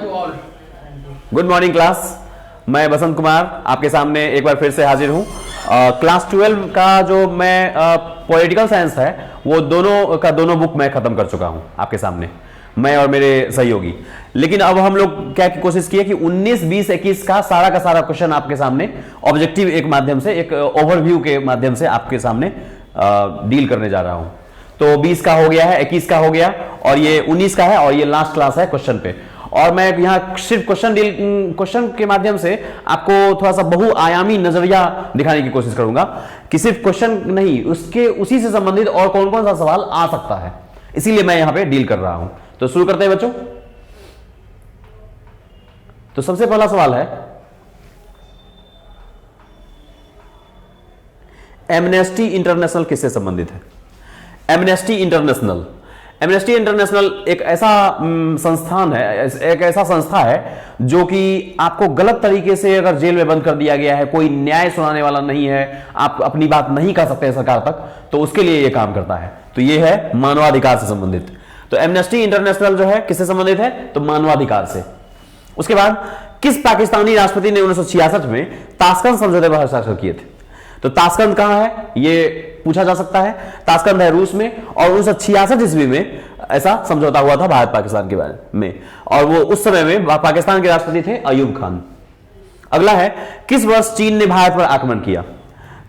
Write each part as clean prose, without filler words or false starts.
To all. Good morning class. मैं बसंत कुमार आपके सामने एक बार फिर से हाजिर हूँ। क्लास 12 का जो मैं पॉलिटिकल साइंस है वो दोनों बुक मैं खत्म कर चुका हूँ आपके सामने, मैं और मेरे सहयोगी। लेकिन अब हम लोग क्या की कोशिश की है कि 19, 20, 21 का सारा क्वेश्चन आपके सामने ऑब्जेक्टिव एक माध्यम से, एक ओवरव्यू के माध्यम से आपके सामने डील करने जा रहा हूं। तो 20 का हो गया है, 21 का हो गया और ये 19 का है और ये लास्ट क्लास है क्वेश्चन पे। और मैं यहाँ सिर्फ क्वेश्चन के माध्यम से आपको थोड़ा सा बहुआयामी नजरिया दिखाने की कोशिश करूंगा कि सिर्फ क्वेश्चन नहीं, उसके उसी से संबंधित और कौन कौन सा सवाल आ सकता है, इसीलिए मैं यहां पे डील कर रहा हूं। तो शुरू करते हैं बच्चों। तो सबसे पहला सवाल है, एमनेस्टी इंटरनेशनल किससे संबंधित है? एमनेस्टी इंटरनेशनल एक ऐसा संस्थान है, एक ऐसा संस्था है जो कि आपको गलत तरीके से अगर जेल में बंद कर दिया गया है, कोई न्याय सुनाने वाला नहीं है, आप अपनी बात नहीं कह सकते सरकार तक, तो उसके लिए यह काम करता है। तो यह है मानवाधिकार से संबंधित। तो एमनेस्टी इंटरनेशनल जो है किससे संबंधित है? तो मानवाधिकार से। उसके बाद किस पाकिस्तानी राष्ट्रपति ने 1966 में ताशकंद समझौते पर हस्ताक्षर किए थे? तो ताशकंद कहां है ये पूछा जा सकता है। ताशकंद है रूस में और 1966 ईस्वी में ऐसा समझौता हुआ था भारत पाकिस्तान के बारे में, और वो उस समय में पाकिस्तान के राष्ट्रपति थे अयूब खान। अगला है, किस वर्ष चीन ने भारत पर आक्रमण किया?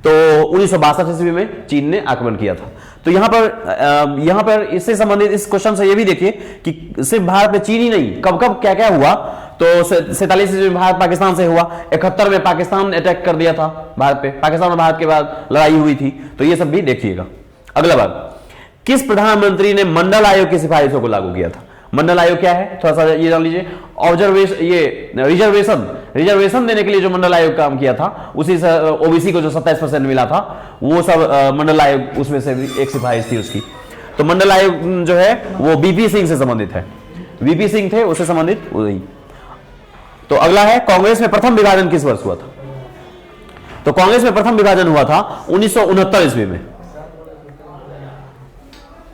तो 1962 ईस्वी में चीन ने आक्रमण किया था। तो यहां पर इससे संबंधित इस क्वेश्चन से यह भी देखिए कि सिर्फ भारत में चीन ही नहीं, कब कब क्या क्या हुआ। तो 47 ईस्वी में भारत पाकिस्तान से हुआ, 71 में पाकिस्तान ने अटैक कर दिया था भारत पे, पाकिस्तान और भारत के बाद लड़ाई हुई थी, तो ये सब भी देखिएगा। अगला बात, किस प्रधानमंत्री ने मंडल आयोग की सिफारिशों को लागू किया था? मंडल आयोग क्या है थोड़ा सा ये जान लीजिए। रिजर्वेशन देने के लिए जो मंडल आयोग काम किया था, उसी से ओबीसी को जो 27% मिला था, वो सब मंडल आयोग उसमें से एक सिफारिश थी उसकी। तो मंडल आयोग जो है वो बीपी सिंह से संबंधित है, वीपी सिंह थे उससे संबंधित वही। तो अगला है, कांग्रेस में प्रथम विभाजन किस वर्ष हुआ था? तो कांग्रेस में प्रथम विभाजन हुआ था 1969 ईस्वी में।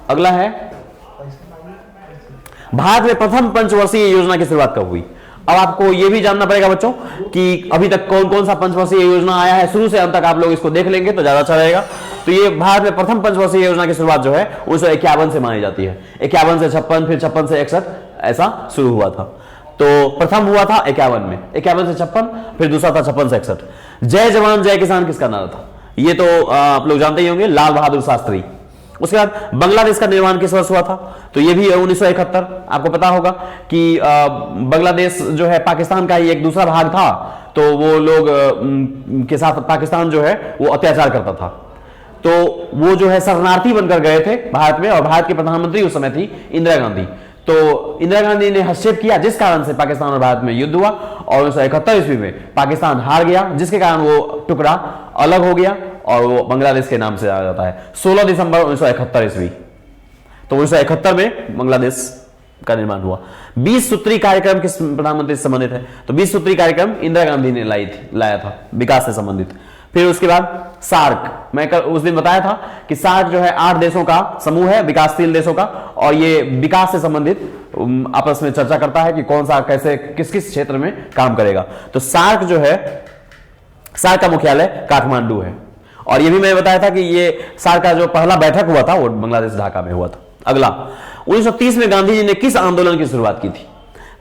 अगला है, भारत में प्रथम पंचवर्षीय योजना की शुरुआत कब हुई? अब आपको यह भी जानना पड़ेगा बच्चों कि अभी तक कौन कौन सा पंचवर्षीय योजना आया है, शुरू से अंत तक आप लोग इसको देख लेंगे तो ज्यादा अच्छा रहेगा। तो ये भारत में प्रथम पंचवर्षीय योजना की शुरुआत जो है 1951 से मानी जाती है। 51 से 56, फिर 56 से 61 ऐसा शुरू हुआ था। तो प्रथम हुआ था 51 में, 51 से 56, फिर दूसरा था 56 से 61। जय जवान जय किसान किसका नारा था? ये तो आप लोग जानते ही होंगे, लाल बहादुर शास्त्री। उसके बाद बांग्लादेश का निर्माण किस वर्ष हुआ था? तो ये भी 1971। आपको पता होगा कि बांग्लादेश जो है पाकिस्तान का ही एक दूसरा भाग था, तो वो लोग के साथ पाकिस्तान जो है वो अत्याचार करता था, तो वो जो है शरणार्थी बनकर गए थे भारत में, और भारत की प्रधानमंत्री उस समय थी इंदिरा गांधी। तो इंदिरा गांधी ने हस्तक्षेप किया, जिस कारण से पाकिस्तान और भारत में युद्ध हुआ, और 1971 ईस्वी में पाकिस्तान हार गया, जिसके कारण वो टुकड़ा अलग हो गया और वो बांग्लादेश के नाम से आ जाता है। 16 दिसंबर 1971 ईस्वी। तो 1971 में बांग्लादेश का निर्माण हुआ। 20 सूत्री कार्यक्रम किस प्रधानमंत्री से संबंधित है? तो 20 सूत्री कार्यक्रम इंदिरा गांधी ने लाया था, विकास से संबंधित। फिर उसके बाद सार्क, मैं उस दिन बताया था कि सार्क जो है 8 देशों का समूह है, विकासशील देशों का, और ये विकास से संबंधित आपस में चर्चा करता है कि कौन सा कैसे किस किस क्षेत्र में काम करेगा। तो सार्क जो है, सार्क का मुख्यालय काठमांडू है। और ये भी मैं बताया था कि ये सार्क का जो पहला बैठक हुआ था वो बांग्लादेश ढाका में हुआ था। अगला, 1930 में गांधी जी ने किस आंदोलन की शुरुआत की थी?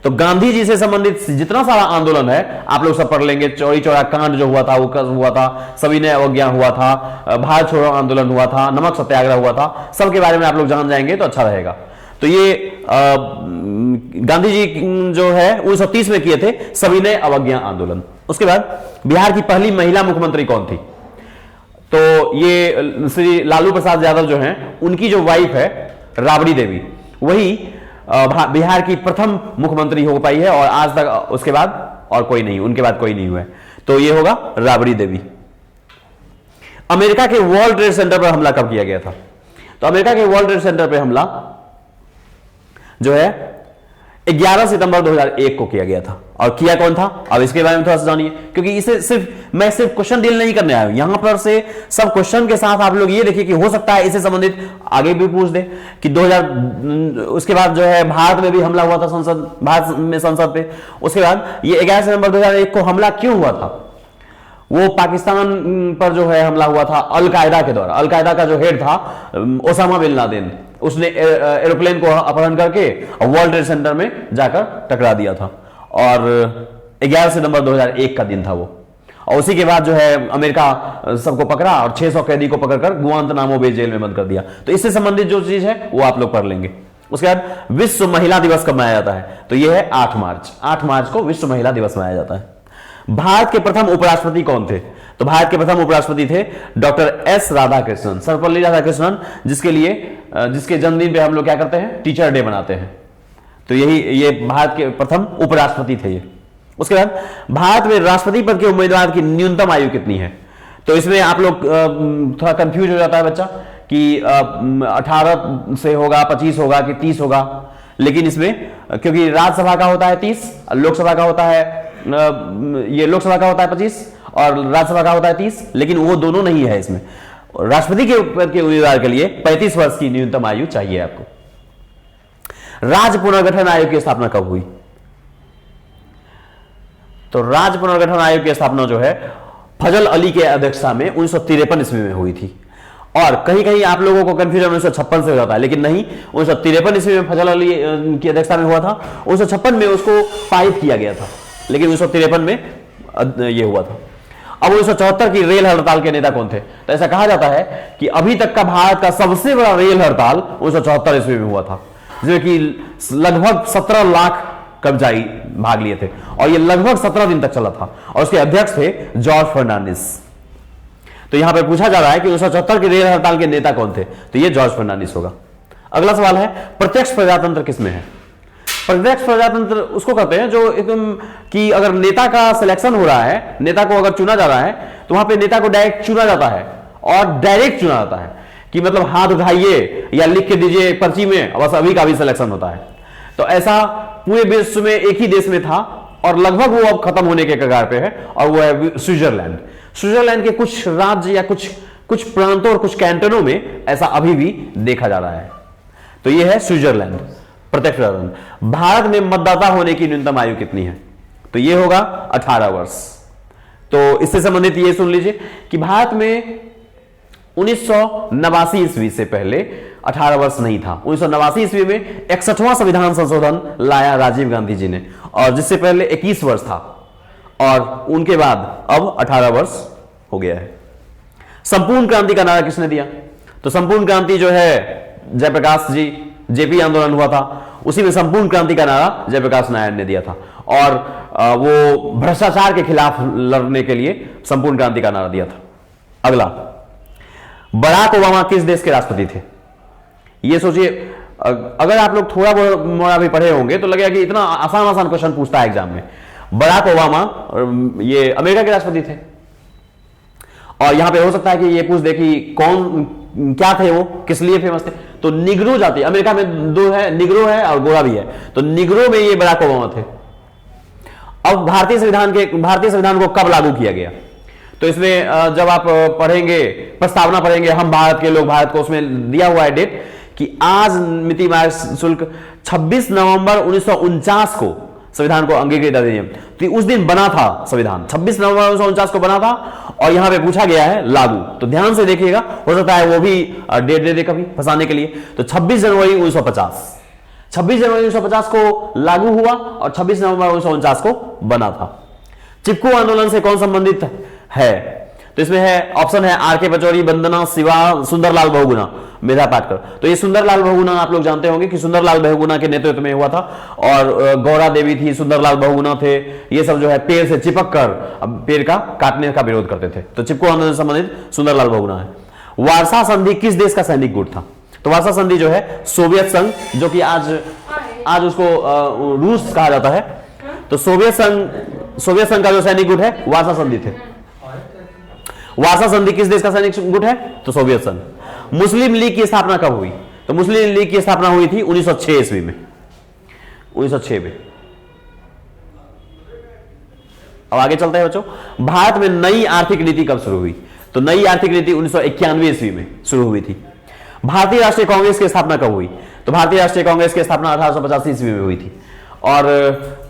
तो गांधी जी से संबंधित जितना सारा आंदोलन है आप लोग सब पढ़ लेंगे। चौरी चौरा कांड जो हुआ था वो कब हुआ था, सविनय अवज्ञा हुआ था, भारत छोड़ो आंदोलन हुआ था, नमक सत्याग्रह हुआ था, सबके बारे में आप लोग जान जाएंगे तो अच्छा रहेगा। तो ये गांधी जी जो है 1930 में किए थे सविनय अवज्ञा आंदोलन। उसके बाद बिहार की पहली महिला मुख्यमंत्री कौन थी? तो ये श्री लालू प्रसाद यादव जो हैं, उनकी जो वाइफ है राबड़ी देवी, वही बिहार की प्रथम मुख्यमंत्री हो पाई है, और आज तक उसके बाद और कोई नहीं, उनके बाद कोई नहीं हुआ है। तो ये होगा राबड़ी देवी। अमेरिका के वर्ल्ड ट्रेड सेंटर पर हमला कब किया गया था? तो अमेरिका के वर्ल्ड ट्रेड सेंटर पर हमला जो है 11 सितंबर 2001 को किया गया था। और किया कौन था, अब इसके बारे में थोड़ा सा जानिए, क्योंकि इसे मैं सिर्फ क्वेश्चन डील नहीं करने आया हूं, यहां पर से सब क्वेश्चन के साथ आप लोग ये देखिए कि हो सकता है इससे संबंधित आगे भी पूछ दे कि 2000 उसके बाद जो है भारत में भी हमला हुआ था भारत में संसद पे। उसके बाद ये 11 सितंबर 2001 को हमला क्यों हुआ था, वो पाकिस्तान पर जो है हमला हुआ था अल-कायदा के द्वारा। अल-कायदा का जो हेड था ओसामा बिन लादेन, उसने एरोप्लेन को अपहरण करके वर्ल्ड ट्रेड सेंटर में जाकर टकरा दिया था। और 11 सितंबर 2001 का दिन था वो। और उसी के बाद जो है अमेरिका सबको पकड़ा और 600 कैदी को पकड़कर गुआंतनामो बे जेल में बंद कर दिया। तो इससे संबंधित जो चीज है वो आप लोग पढ़ लेंगे। उसके बाद विश्व महिला दिवस कब मनाया जाता है, तो यह है 8 मार्च। 8 मार्च को विश्व महिला दिवस मनाया जाता है। भारत के प्रथम उपराष्ट्रपति कौन थे, तो भारत के प्रथम उपराष्ट्रपति थे डॉक्टर एस राधाकृष्णन, सर्वपल्ली राधाकृष्णन, जिसके जन्मदिन पे हम लोग क्या करते हैं, टीचर डे मनाते हैं। तो ये भारत के प्रथम उपराष्ट्रपति थे ये। उसके बाद भारत में राष्ट्रपति पद के उम्मीदवार की न्यूनतम आयु कितनी है, तो इसमें आप लोग थोड़ा कंफ्यूज हो जाता है बच्चा कि 18 से होगा, 25 होगा कि 30 होगा। लेकिन इसमें क्योंकि राज्यसभा का होता है 30, लोकसभा का होता है ये लोकसभा का होता है 25 और राज्यसभा का होता है 30, लेकिन वो दोनों नहीं है इसमें। राष्ट्रपति के पद के उम्मीदवार के लिए 35 वर्ष की न्यूनतम आयु चाहिए आपको। राज्य पुनर्गठन आयोग की स्थापना कब हुई, तो राज्य पुनर्गठन आयोग की स्थापना जो है फजल अली के अध्यक्षता में 1953 ईस्वी में हुई थी। और कहीं कहीं आप लोगों को कंफ्यूजन 1956 से हो जाता है, लेकिन नहीं, 1953 ईस्वी में फजल अली की अध्यक्षता में हुआ था। 1956 में उसको पारित किया गया था, लेकिन 1953 में यह हुआ था। अब 1974 की रेल हड़ताल के नेता कौन थे, तो ऐसा कहा जाता है कि अभी तक का भारत का सबसे बड़ा रेल हड़ताल 1974 ईस्वी में हुआ था, जिसमें कि लगभग 17 लाख कर्मचारी भाग लिए थे और यह लगभग 17 दिन तक चला था। और उसके अध्यक्ष थे जॉर्ज फर्नांडिस। तो यहां पर पूछा जा रहा है कि 1974 की रेल हड़ताल के नेता कौन थे, तो यह जॉर्ज फर्नांडिस होगा। अगला सवाल है प्रत्यक्ष प्रजातंत्र किसमें है। प्रत्यक्ष प्रजातंत्र उसको कहते हैं जो एकदम कि अगर नेता का सिलेक्शन हो रहा है, नेता को अगर चुना जा रहा है, तो वहां पे नेता को डायरेक्ट चुना जाता है और डायरेक्ट चुना जाता है कि मतलब हाथ उठाइए या लिख के दीजिए पर्ची में, बस अभी का भी सिलेक्शन होता है। तो ऐसा पूरे विश्व में एक ही देश में था और लगभग वो अब खत्म होने के कगार पे है, और वो है स्विट्जरलैंड। स्विट्जरलैंड के कुछ राज्य या कुछ प्रांतों और कुछ कैंटनों में ऐसा अभी भी देखा जा रहा है। तो ये है स्विट्जरलैंड प्रत्यक्ष प्रजातंत्र। भारत में मतदाता होने की न्यूनतम आयु कितनी है, तो ये होगा 18 वर्ष। तो इससे संबंधित ये सुन लीजिए कि भारत में 1989 ईस्वी से पहले 18 वर्ष नहीं था। 1989 ईस्वी में 61वां संविधान संशोधन लाया राजीव गांधी जी ने, और जिससे पहले 21 वर्ष था और उनके बाद अब 18 वर्ष हो गया है। संपूर्ण क्रांति का नारा किसने दिया, तो संपूर्ण क्रांति जो है जयप्रकाश जी, जेपी आंदोलन हुआ था, उसी में संपूर्ण क्रांति का नारा जयप्रकाश नारायण ने दिया था। और वो भ्रष्टाचार के खिलाफ लड़ने के लिए संपूर्ण क्रांति का नारा दिया था। अगला, बराक ओबामा किस देश के राष्ट्रपति थे, ये सोचिए। अगर आप लोग थोड़ा मोड़ा भी पढ़े होंगे तो लगेगा कि इतना आसान आसान क्वेश्चन पूछता है एग्जाम में। बराक ओबामा ये अमेरिका के राष्ट्रपति थे, और यहां पे हो सकता है कि ये पूछ दे कि कौन क्या थे वो, किस लिए फेमस थे, तो निग्रो जाति, अमेरिका में दो है, निग्रो है और गोरा भी है, तो निग्रो में ये बराक ओबामा थे। अब भारतीय संविधान को कब लागू किया गया, तो इसमें जब आप पढ़ेंगे, प्रस्तावना पढ़ेंगे, हम भारत के लोग भारत को, उसमें दिया हुआ है डेट कि आज मिति शुल्क 26 नवंबर 1949 को संविधान को अंगीकृत अधिनियम, तो उस दिन बना था संविधान, 26 नवंबर 1949 को बना था। और यहां पे पूछा गया है लागू, तो ध्यान से देखिएगा, हो सकता है वो भी डेट दे दे कभी फंसाने के लिए। तो 26 जनवरी 1950, 26 जनवरी 1950 को लागू हुआ और 26 नवंबर 1949 को बना था। चिपको आंदोलन से कौन संबंधित है, तो इसमें है ऑप्शन है आर के पचौरी, वंदना शिवा, सुंदरलाल बहुगुणा, मेधा पाटकर। तो ये सुंदरलाल बहुगुणा आप लोग जानते होंगे कि सुंदरलाल बहुगुणा के नेतृत्व में हुआ था, और गौरा देवी थी, सुंदरलाल बहुगुणा थे, ये सब जो है पेड़ से चिपक कर पेड़ का काटने का विरोध करते थे। तो चिपको आंदोलन से संबंधित सुंदरलाल बहुगुणा है। वार्सा संधि किस देश का सैनिक गुट था, तो वार्सा संधि जो है सोवियत संघ, जो कि आज उसको रूस कहा जाता है, तो सोवियत संघ का जो सैनिक गुट है वार्सा संधि थे। वार्सा संधि किस देश का सैनिक गुट है, तो सोवियत संघ। मुस्लिम लीग की स्थापना कब हुई, तो मुस्लिम लीग की स्थापना हुई थी 1906 ईस्वी में। 1906 में। अब आगे चलते हैं बच्चों, भारत में नई आर्थिक नीति कब शुरू हुई? तो नई आर्थिक नीति 1991 ईस्वी में शुरू हुई थी। भारतीय राष्ट्रीय कांग्रेस की स्थापना कब हुई? तो भारतीय राष्ट्रीय कांग्रेस की स्थापना 1885 ईस्वी में हुई थी। और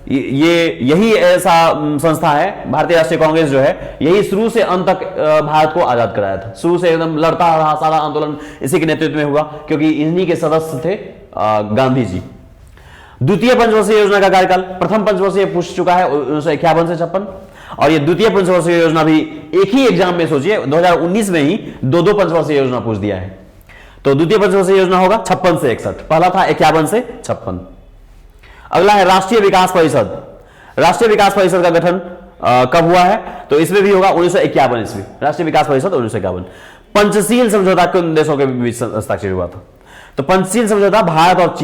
यही ऐसा संस्था है, भारतीय राष्ट्रीय कांग्रेस जो है, यही शुरू से अंत तक भारत को आजाद कराया था। शुरू से एकदम लड़ता रहा, सारा आंदोलन इसी के नेतृत्व में हुआ, क्योंकि इन्हीं के सदस्य थे गांधी जी। द्वितीय पंचवर्षीय योजना का कार्यकाल, प्रथम पंचवर्षीय पूछ चुका है 1951 से 56, और ये द्वितीय पंचवर्षीय योजना भी एक ही एग्जाम में, सोचिए 2019 में ही दो पंचवर्षीय योजना पूछ दिया है। तो द्वितीय पंचवर्षीय योजना होगा 56 से 61, पहला था 51 से 56। अगला है राष्ट्रीय विकास परिषद। राष्ट्रीय विकास परिषद का गठन कब हुआ है? तो इसमें भी होगा 1951 ईस्वी, राष्ट्रीय विकास परिषद 1951। पंचशील समझौता किन देशों के बीच हस्ताक्षर हुआ था? तो पंचशील समझौता भारत और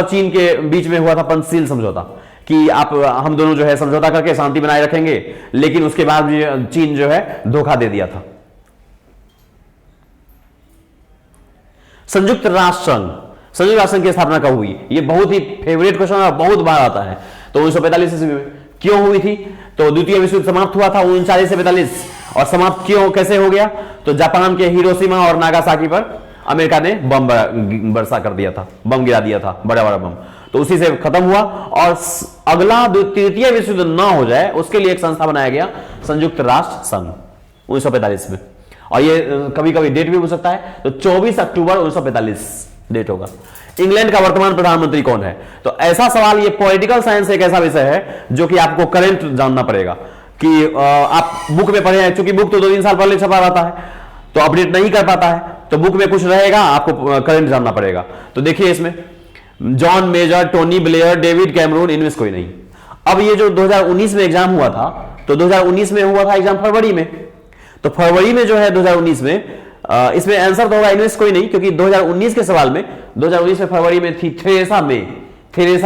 चीन के बीच में हुआ था पंचशील समझौता, कि हम दोनों जो है समझौता करके शांति बनाए रखेंगे, लेकिन उसके बाद भी चीन जो है धोखा दे दिया था। संयुक्त राष्ट्र संघ की स्थापना कब हुई? ये बहुत ही फेवरेट क्वेश्चन है, बहुत बार आता है। तो 1945 ईस्वी में। क्यों हुई थी? तो द्वितीय विश्व युद्ध समाप्त हुआ था 39 से 45, और समाप्त क्यों, कैसे हो गया? तो जापान के हिरोशिमा और नागासाकी पर अमेरिका ने बम वर्षा कर दिया था, बम गिरा दिया था, बड़ा बड़ा बम, तो उसी से खत्म हुआ। और अगला तृतीय विश्व युद्ध ना हो जाए उसके लिए एक संस्था बनाया गया, संयुक्त राष्ट्र संघ, 1945 में। और ये कभी कभी डेट भी हो सकता है, तो 24 अक्टूबर 1945 डेट होगा। इंग्लैंड का वर्तमान प्रधानमंत्री कौन है? तो ऐसा सवाल, ये पॉलिटिकल साइंस एक ऐसा विषय है जो कि आपको करंट जानना पड़ेगा, कि आप बुक में पढ़े हैं, चूंकि बुक तो 2-3 साल पहले छपा रहता है, तो अपडेट नहीं कर पाता है, तो बुक में कुछ रहेगा, आपको करंट जानना पड़ेगा। तो देखिए इसमें John Major, Tony Blair, David Cameron, इनमें कोई नहीं। अब ये जो 2019 में एग्जाम हुआ था, तो 2019 में हुआ था एग्जाम फरवरी में, तो फरवरी में जो है 2019 में इसमें आंसर तो होगा इनमें कोई नहीं, क्योंकि 2019 के सवाल में 2019 में फरवरी में थी थेरेसा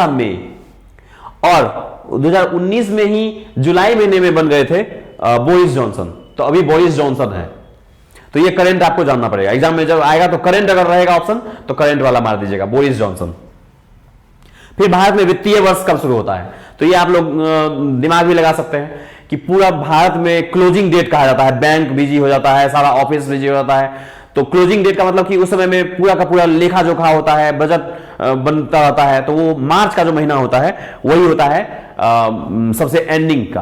मे, और 2019 में ही जुलाई महीने में बन गए थे बोरिस जॉनसन, तो अभी बोरिस जॉनसन है। तो ये करंट आपको जानना पड़ेगा, एग्जाम में जब आएगा तो करंट अगर रहेगा ऑप्शन तो करंट वाला मार दीजिएगा, बोरिस जॉनसन। फिर भारत में वित्तीय वर्ष कब शुरू होता है? तो ये आप लोग दिमाग भी लगा सकते हैं कि पूरा भारत में क्लोजिंग डेट कहा जाता है, बैंक बिजी हो जाता है, सारा ऑफिस बिजी हो जाता है। तो क्लोजिंग डेट का मतलब कि उस समय में पूरा का पूरा लेखा जोखा होता है, बजट बनता रहता है, तो वो मार्च का जो महीना होता है वही होता है सबसे एंडिंग का।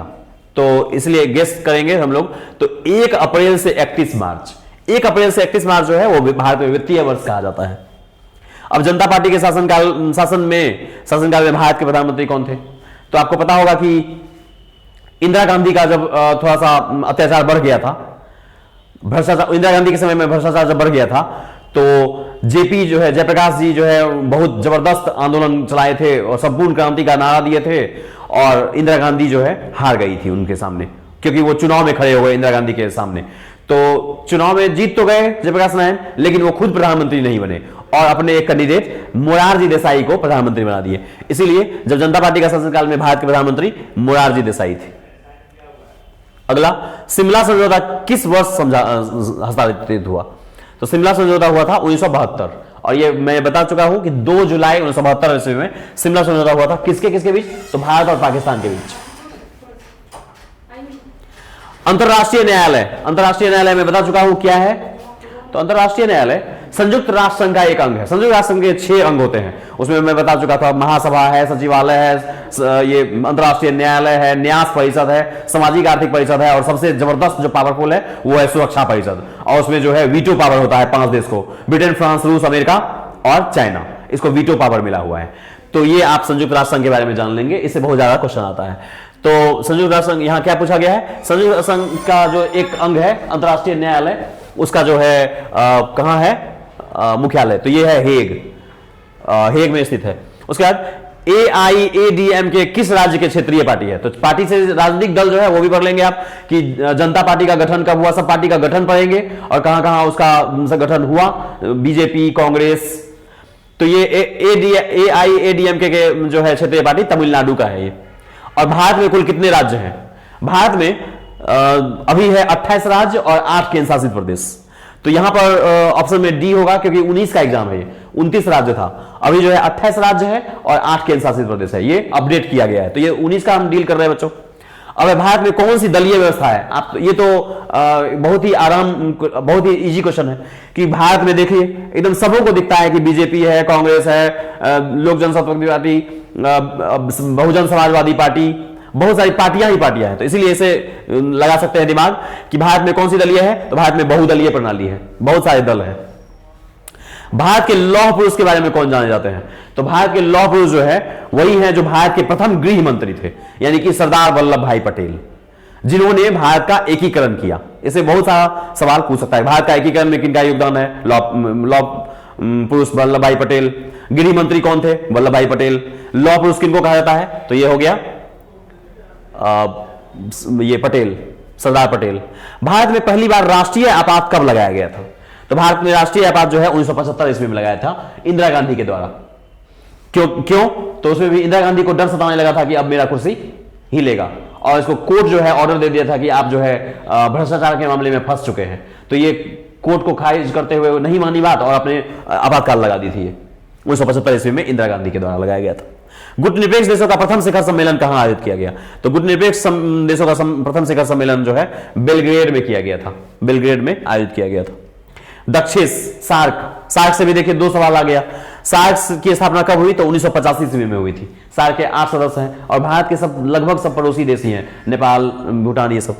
तो इसलिए गेस करेंगे हम लोग, तो 1 अप्रैल से 31 मार्च, 1 अप्रैल से 31 मार्च जो है वो भारत में वित्तीय वर्ष कहा जाता है। अब जनता पार्टी के शासनकाल में भारत के प्रधानमंत्री कौन थे? तो आपको पता होगा कि इंदिरा गांधी का जब थोड़ा सा अत्याचार बढ़ गया था, भ्रष्टाचार, इंदिरा गांधी के समय में भ्रष्टाचार जब बढ़ गया था, तो जेपी जो है, जयप्रकाश जी जो है, बहुत जबरदस्त आंदोलन चलाए थे और संपूर्ण क्रांति का नारा दिए थे, और इंदिरा गांधी जो है हार गई थी उनके सामने, क्योंकि वो चुनाव में खड़े हो गए इंदिरा गांधी के सामने। तो चुनाव में जीत तो गए जयप्रकाश नारायण, लेकिन वो खुद प्रधानमंत्री नहीं बने और अपने एक कैंडिडेट मोरारजी देसाई को प्रधानमंत्री बना दिए। इसीलिए जब जनता पार्टी का शासनकाल में भारत के प्रधानमंत्री मोरारजी देसाई थे। अगला, शिमला समझौता किस वर्ष हस्ताक्षरित हुआ? तो शिमला समझौता हुआ था 1972, और ये मैं बता चुका हूं कि 2 जुलाई 1972 ईस्वी में शिमला समझौता हुआ था। किसके बीच? तो भारत और पाकिस्तान के बीच। अंतरराष्ट्रीय न्यायालय में बता चुका हूं क्या है। तो अंतरराष्ट्रीय न्यायालय संयुक्त राष्ट्र संघ का एक अंग है। संयुक्त राष्ट्र संघ के 6 अंग होते हैं, उसमें मैं बता चुका था, महासभा है, सचिवालय है, ये अंतरराष्ट्रीय न्यायालय है, न्यास परिषद है, सामाजिक आर्थिक परिषद है, और सबसे जबरदस्त जो पावरफुल है वो है सुरक्षा परिषद, और उसमें जो है वीटो पावर होता है 5 देश को, ब्रिटेन, फ्रांस, रूस, अमेरिका और चाइना, इसको वीटो पावर मिला हुआ है। तो ये आप संयुक्त राष्ट्र संघ के बारे में जान लेंगे, इससे बहुत ज्यादा क्वेश्चन आता है। तो संयुक्त राष्ट्र संघ, यहां क्या पूछा गया है? संयुक्त राष्ट्र संघ का जो एक अंग है अंतरराष्ट्रीय न्यायालय, उसका जो है कहां है मुख्यालय? तो ये है हेग में स्थित है। उसके बाद AIADMK किस राज्य के क्षेत्रीय पार्टी है? तो पार्टी से राजनीतिक दल जो है वो भी पढ़ लेंगे आप, कि जनता पार्टी का गठन कब हुआ, सब पार्टी का गठन पढ़ेंगे और कहां कहां उसका गठन हुआ, बीजेपी, कांग्रेस। तो ये AIADMK के जो है क्षेत्रीय पार्टी तमिलनाडु का है ये। और भारत में कुल कितने राज्य हैं? भारत में अभी है 28 राज्य और 8 केंद्र शासित प्रदेश। तो यहां पर ऑप्शन में डी होगा, क्योंकि 19 का एग्जाम है, 29 राज्य था, अभी जो है 28 राज्य है और 8 केंद्र शासित प्रदेश है। ये अपडेट किया गया है, तो ये 19 का हम डील कर रहे हैं बच्चों। अब भारत में कौन सी दलीय व्यवस्था है? आप ये तो बहुत ही इजी क्वेश्चन है कि भारत में देखिए एकदम सबों को दिखता है कि बीजेपी है, कांग्रेस है, लोक जनशक्ति पार्टी, बहुजन समाजवादी पार्टी, बहुत सारी पार्टियां ही पार्टियां हैं। तो इसीलिए इसे लगा सकते हैं दिमाग कि भारत में कौन सी दलीय है, तो भारत में बहुदलीय प्रणाली है, बहुत सारे दल हैं। भारत के लौह पुरुष के बारे में कौन जाने जाते हैं? तो भारत के लौह पुरुष जो है वही है जो भारत के प्रथम गृह मंत्री थे, यानी कि सरदार वल्लभ भाई पटेल, जिन्होंने भारत का एकीकरण किया। इसे बहुत सारा सवाल पूछ सकता है, भारत का एकीकरण में किनका योगदान है? लौह पुरुष वल्लभ भाई पटेल। गृह मंत्री कौन थे? वल्लभ भाई पटेल। लौह पुरुष किनको कहा जाता है? तो ये हो गया ये पटेल, सरदार पटेल। भारत में पहली बार राष्ट्रीय आपात कब लगाया गया था? तो भारत में राष्ट्रीय आपात जो है 1975 ईस्वी में लगाया था इंदिरा गांधी के द्वारा। क्यों? तो उसमें भी इंदिरा गांधी को डर सताने लगा था कि अब मेरा कुर्सी हिलेगा, और इसको कोर्ट जो है ऑर्डर दे दिया था कि आप जो है भ्रष्टाचार के मामले में फंस चुके हैं। तो ये कोर्ट को खारिज करते हुए नहीं मानी बात और अपने आपातकाल लगा दी थी। 1975 ईस्वी में इंदिरा गांधी के द्वारा लगाया गया था। गुटनिरपेक्ष देशों का प्रथम शिखर सम्मेलन कहां आयोजित किया गया? तो गुटनिरपेक्ष देशों का प्रथम शिखर सम्मेलन जो है बेलग्रेड में किया गया था, बेलग्रेड में आयोजित किया गया था। दक्षिण सार्क से भी देखिए 2 सवाल आ गया। सार्क की स्थापना कब हुई? तो 1985 ईस्वी में हुई थी। सार्क के 8 सदस्य हैं और भारत के सब लगभग सब पड़ोसी देश ही हैं, नेपाल, भूटान, ये सब।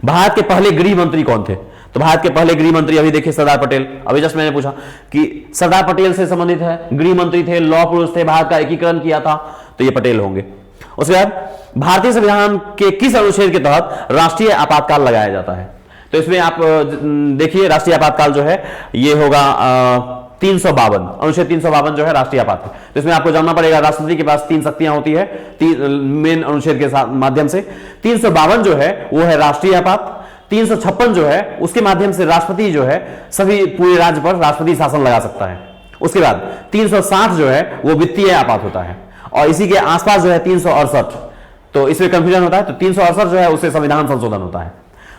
भारत के पहले गृह मंत्री कौन थे? तो भारत के पहले गृह मंत्री अभी देखिए सरदार पटेल। अभी जस्ट मैंने पूछा कि सरदार पटेल से संबंधित है, गृह मंत्री थे, लौह पुरुष थे, भारत का एकीकरण किया था, तो ये पटेल होंगे। उसके बाद भारतीय संविधान के किस अनुच्छेद के तहत राष्ट्रीय आपातकाल लगाया जाता है? तो इसमें आप देखिए राष्ट्रीय आपातकाल जो है ये होगा 352, अनुच्छेद 352 जो है राष्ट्रीय आपात है। तो इसमें आपको जानना पड़ेगा राष्ट्रपति के पास 3 शक्तियां होती है मेन अनुच्छेद के माध्यम से। 352 जो है वो है राष्ट्रीय आपात। 356 जो है उसके माध्यम से राष्ट्रपति जो है सभी पूरे राज्य पर राष्ट्रपति शासन लगा सकता है। उसके बाद 360 जो है वो वित्तीय आपात होता है, और इसी के आसपास जो है 368, तो इसमें कंफ्यूजन होता है। तो 368 जो है उससे संविधान संशोधन होता है।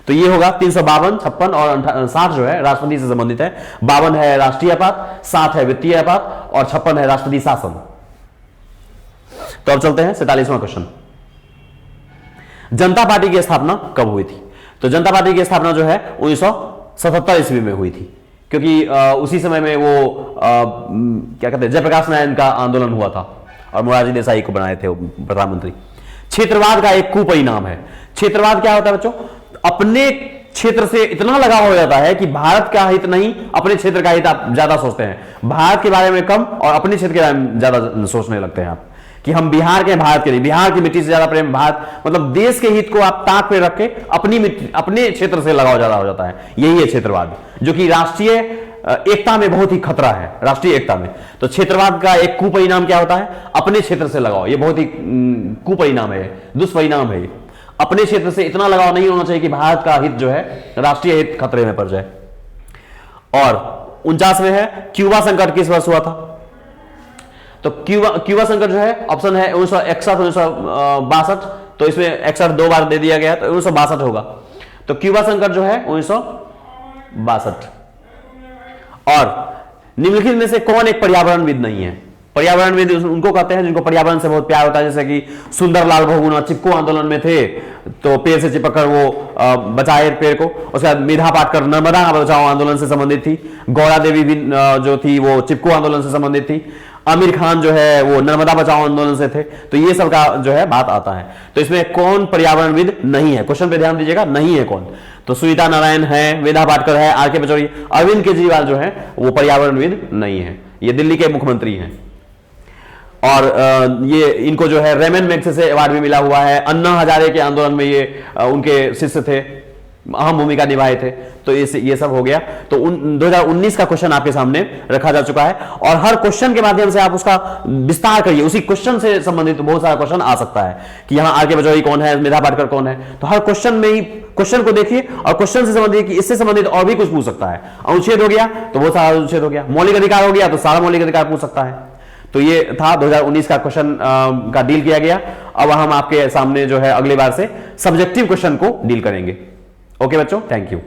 तो ये होगा 352, 56 और 60 जो है राष्ट्रपति से संबंधित है। 52 है राष्ट्रीय आपात, 7 है वित्तीय आपात और 56 है राष्ट्रपति शासन। तो अब चलते हैं 47वां क्वेश्चन। जनता पार्टी की स्थापना कब हुई थी? तो जनता पार्टी की स्थापना जो है 1977 ईस्वी में हुई थी, क्योंकि उसी समय में वो क्या कहते हैं जयप्रकाश नारायण का आंदोलन हुआ था और मोरारजी देसाई को बनाए थे प्रधानमंत्री। क्षेत्रवाद का एक कुपरिणाम है। क्षेत्रवाद क्या होता है बच्चों? अपने क्षेत्र से इतना लगाव हो जाता है कि भारत का हित नहीं, अपने क्षेत्र का हित आप ज्यादा सोचते हैं। भारत के बारे में कम और अपने क्षेत्र के बारे में ज्यादा सोचने लगते हैं आप, कि हम बिहार के, भारत के नहीं, बिहार की मिट्टी से ज्यादा प्रेम भारत, मतलब देश के हित को आप ताक पे रख के अपने क्षेत्र से लगाव ज्यादा हो जाता है। यही है क्षेत्रवाद, जो कि राष्ट्रीय एकता में बहुत ही खतरा है, राष्ट्रीय एकता में। तो क्षेत्रवाद का एक कुपरिणाम क्या होता है? अपने क्षेत्र से लगाव। ये बहुत ही कुपरिणाम है, दुष्परिणाम है। अपने क्षेत्र से इतना लगाव नहीं होना चाहिए कि भारत का हित जो है, राष्ट्रीय हित खतरे में पड़ जाए। और 49 में है क्यूबा संकट किस वर्ष हुआ था? तो क्यूबा संकट जो है ऑप्शन है 1961, 1962। तो इसमें 61 2 बार दे दिया गया, तो 1962 होगा। तो क्यूबा संकट जो है 1962। और निम्नलिखित में से कौन एक पर्यावरणविद नहीं है? पर्यावरणविद उनको कहते हैं जिनको पर्यावरण से बहुत प्यार होता है, जैसे कि सुंदरलाल बहुगुणा चिपको आंदोलन में थे, तो पेड़ से चिपककर वो बचाए पेड़ को। उसके बाद मेधा पाटकर नर्मदा बचाओ आंदोलन से संबंधित थी। गौरा देवी भी जो थी वो चिपको आंदोलन से संबंधित थी। आमिर खान जो है वो नर्मदा बचाओ आंदोलन से थे। तो ये सब का जो है बात आता है। तो इसमें कौन पर्यावरणविद नहीं है? क्वेश्चन पे ध्यान दीजिएगा, नहीं है कौन? तो सुनीता नारायण है, मेधा पाटकर है, आर के पचौरी, अरविंद केजरीवाल जो है वो पर्यावरणविद नहीं है। ये दिल्ली के मुख्यमंत्री हैं। और ये इनको जो है रेमन मैग्सेसे अवार्ड भी मिला हुआ है। अन्ना हजारे के आंदोलन में ये उनके शिष्य थे, अहम भूमिका निभाए थे। तो ये सब हो गया। तो 2019 का क्वेश्चन आपके सामने रखा जा चुका है, और हर क्वेश्चन के माध्यम से आप उसका विस्तार करिए। उसी क्वेश्चन से संबंधित बहुत सारा क्वेश्चन आ सकता है कि यहाँ आर के पचौरी कौन है, मेधा पाटकर कौन है। तो हर क्वेश्चन में ही क्वेश्चन को देखिए और क्वेश्चन से संबंधित, इससे संबंधित और भी कुछ पूछ सकता है। अनुच्छेद हो गया तो बहुत सारा अनुच्छेद हो गया, मौलिक अधिकार हो गया तो सारा मौलिक अधिकार पूछ सकता है। तो ये था 2019 का क्वेश्चन का डील किया गया। अब हम आपके सामने जो है अगली बार से सब्जेक्टिव क्वेश्चन को डील करेंगे। ओके बच्चों, थैंक यू।